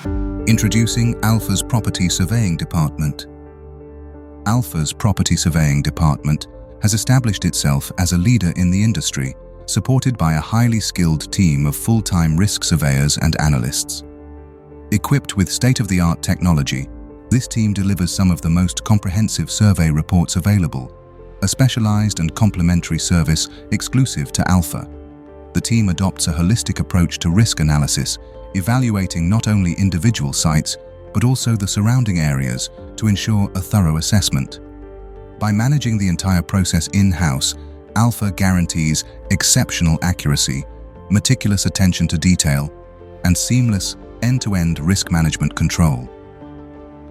Introducing Alpha's Property Surveying Department. Alpha's Property Surveying Department has established itself as a leader in the industry, supported by a highly skilled team of full-time risk surveyors and analysts. Equipped with state-of-the-art technology, this team delivers some of the most comprehensive survey reports available, a specialized and complementary service exclusive to Alpha. The team adopts a holistic approach to risk analysis, evaluating not only individual sites, but also the surrounding areas to ensure a thorough assessment. By managing the entire process in-house, Alpha guarantees exceptional accuracy, meticulous attention to detail, and seamless end-to-end risk management control.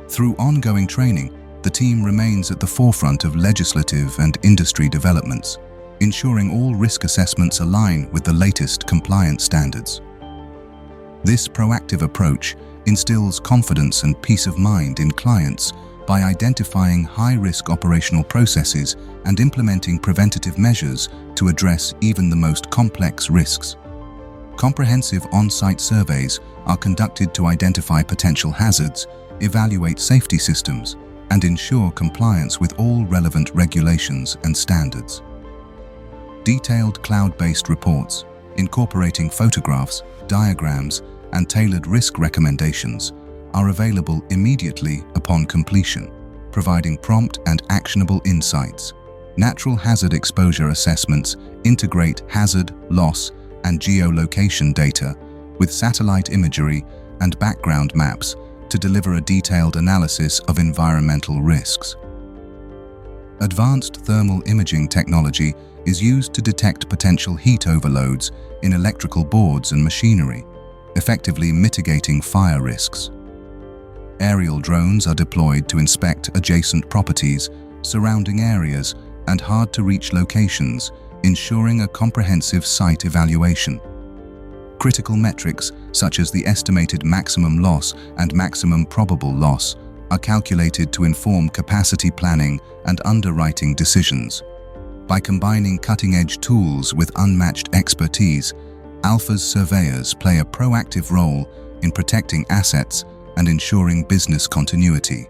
Through ongoing training, the team remains at the forefront of legislative and industry developments, ensuring all risk assessments align with the latest compliance standards. This proactive approach instills confidence and peace of mind in clients by identifying high-risk operational processes and implementing preventative measures to address even the most complex risks. Comprehensive on-site surveys are conducted to identify potential hazards, evaluate safety systems, and ensure compliance with all relevant regulations and standards. Detailed cloud-based reports, incorporating photographs, diagrams, and tailored risk recommendations, are available immediately upon completion, providing prompt and actionable insights. Natural hazard exposure assessments integrate hazard, loss, and geolocation data with satellite imagery and background maps to deliver a detailed analysis of environmental risks. Advanced thermal imaging technology is used to detect potential heat overloads in electrical boards and machinery, effectively mitigating fire risks. Aerial drones are deployed to inspect adjacent properties, surrounding areas, and hard-to-reach locations, ensuring a comprehensive site evaluation. Critical metrics such as the estimated maximum loss and maximum probable loss are calculated to inform capacity planning and underwriting decisions. By combining cutting-edge tools with unmatched expertise, Alpha's surveyors play a proactive role in protecting assets and ensuring business continuity.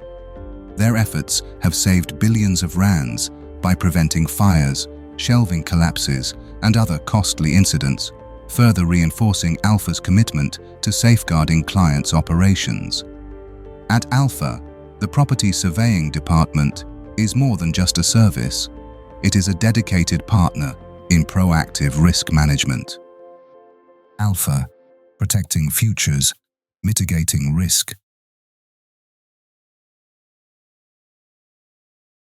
Their efforts have saved billions of rands by preventing fires, shelving collapses, and other costly incidents, further reinforcing Alpha's commitment to safeguarding clients' operations. At Alpha, the Property Surveying Department is more than just a service. It is a dedicated partner in proactive risk management. Alpha, protecting futures, mitigating risk.